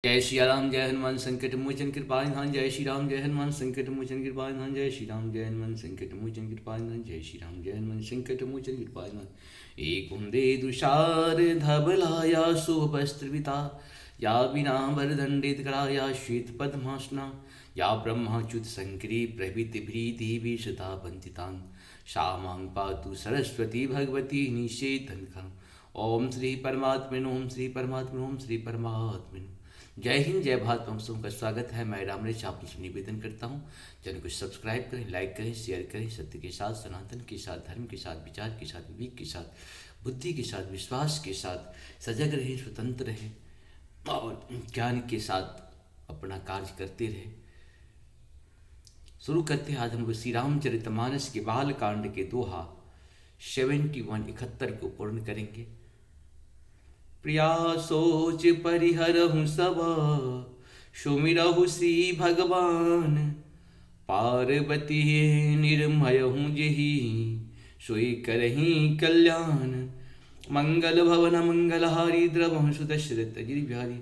जय श्री राम जय हनुमान संकट मोचन कृपा निधान। जय श्री राम जय हनुमान संकट मोचन कृपा निधान। जय श्री राम जय हनुमान संकट मोचन कृपा निधान। जय श्री राम जय हनुमान संकट मोचन कृपा निधान। एक दे दुषार धबलाया शुभ वस्त्रविता या बिना वरदंडित कराया श्वेत पद्मासना या ब्रह्माच्युत संकरी प्रभृति भ्रीति विशता वंदितान श्यामां पातु सरस्वती भगवती निषेधन। ओम श्री परमात्मने ओम श्री परमात्मने ओम श्री परमात्मने। जय हिंद जय भारत। हम सबका स्वागत है। मैं रामरेश आपसे निवेदन करता हूँ, चैनल को सब्सक्राइब करें, लाइक करें, शेयर करें। सत्य के साथ, सनातन के साथ, धर्म के साथ, विचार के साथ, विवेक के साथ, बुद्धि के साथ, विश्वास के साथ सजग रहें, स्वतंत्र रहें और ज्ञान के साथ अपना कार्य करते रहें। शुरू करते हैं। आज हम श्री रामचरितमानस के बाल कांड के दोहा 71 को पूर्ण करेंगे। प्रिया सोच परिहरहु सब सुमिरहु श्री भगवान पार्वती निर्मयहु जेहि सोई करहि कल्याण मंगल भवन मंगलहारी द्रवहु सुत दशरथ अजिर बिहारी।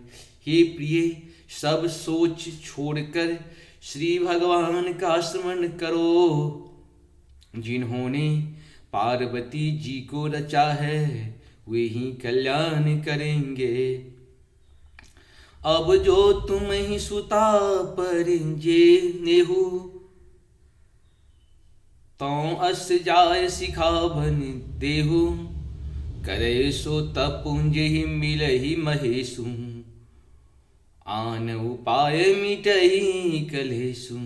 हे प्रिय, सब सोच छोड़कर श्री भगवान का स्मरण करो, जिन्होंने पार्वती जी को रचा है वे ही कल्याण करेंगे। अब जो तुम ही सुता पर जे नेहु तो अस जाय सिखावन देहु करे सो तपुंज ही मिल ही महेशु आन उपाय मिटही कलेशु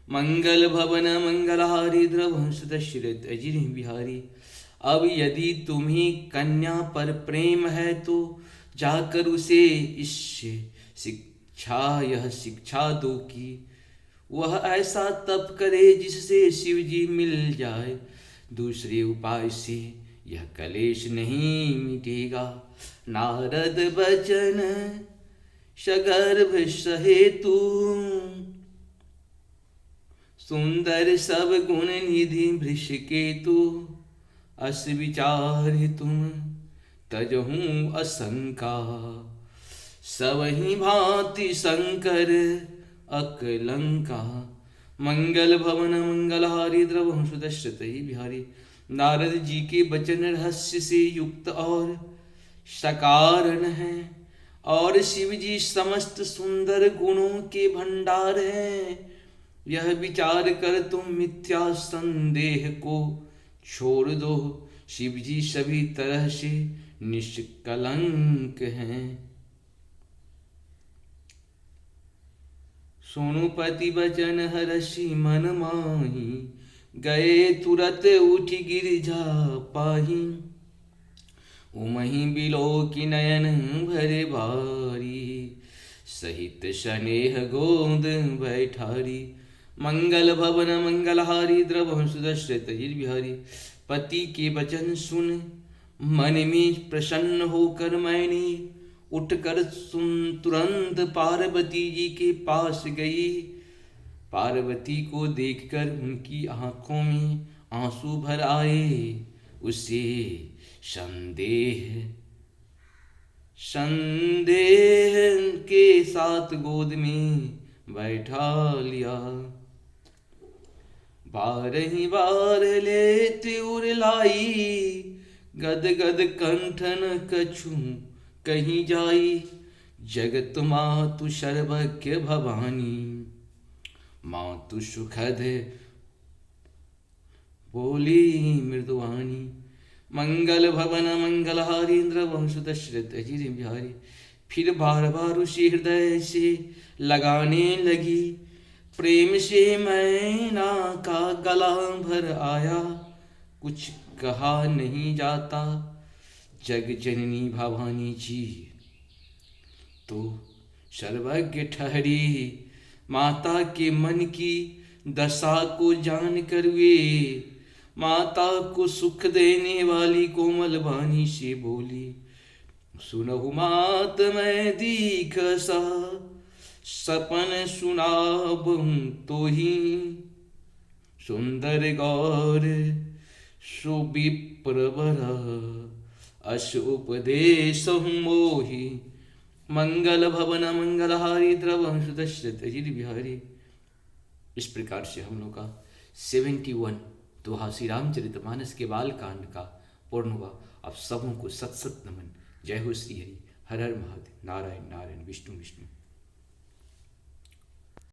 मंगल भवन मंगलहारी द्रवंश दशरथ अजिर बिहारी। अब यदि तुम्हें कन्या पर प्रेम है तो जाकर उसे इस यह शिक्षा दो कि वह ऐसा तप करे जिससे शिव जी मिल जाए। दूसरे उपाय से यह कलेश नहीं मिटेगा। नारद बचन सगर्भ सहेतु सुंदर सब गुण निधि भृषकेतु अस विचार तुम तजहूँ असंका सबही भांति शंकर अकलंका मंगल भवन मंगलहारी द्रवहु सुत दशरथ बिहारी। नारद जी के वचन रहस्य से युक्त और सकारण है और शिव जी समस्त सुंदर गुणों के भंडार हैं। यह विचार कर तुम मिथ्या संदेह को छोड़ दो। शिव जी सभी तरह से निष्कलंक हैं। सोनु पति बचन हरषि मन माही गए तुरत उठ गिरजा पाही उमहि बिलो की नयन भरे भारी सहित स्नेह गोद बैठारी मंगल भवन मंगलहारी द्रवहु सुत दशरथ अजिर बिहारी। पति के वचन सुन मन में प्रसन्न होकर मैंने उठकर तुरंत पार्वती जी के पास गई। पार्वती को देखकर उनकी आंखों में आंसू भर आए। उसे संदेह के साथ गोद में बैठा लिया। बारही बार लेते उरलाई गद गद कंठन कछु कहीं जाई जगत मातु सर्वज्ञ भवानी मातु सुखद बोली मृदुवानी मंगल भवन मंगलहारी द्रवंश दशरथ अजिर बिहारी। फिर बार बार उसी हृदय से लगाने लगी। प्रेम से मैना का गला भर आया कुछ कहा नहीं जाता। जग जननी भवानी जी तो सर्वज्ञ ठहरी। माता के मन की दशा को जान कर वे माता को सुख देने वाली कोमल वाणी से बोली। सुनहु मात मैं दीख सा सपन सुनाबहु तो ही सुंदर गौर सुविप्रवर अस उपदेश मोहि मंगल भवन मंगलहारी द्रवं सुदश्रत बिहारी। इस प्रकार से हम लोग का 71 दोहा श्री रामचरितमानस के बाल कांड का पूर्ण हुआ। अब सबों को सत सत नमन। जय हो श्री हरि। हर हर महादेव। नारायण नारायण विष्णु विष्णु।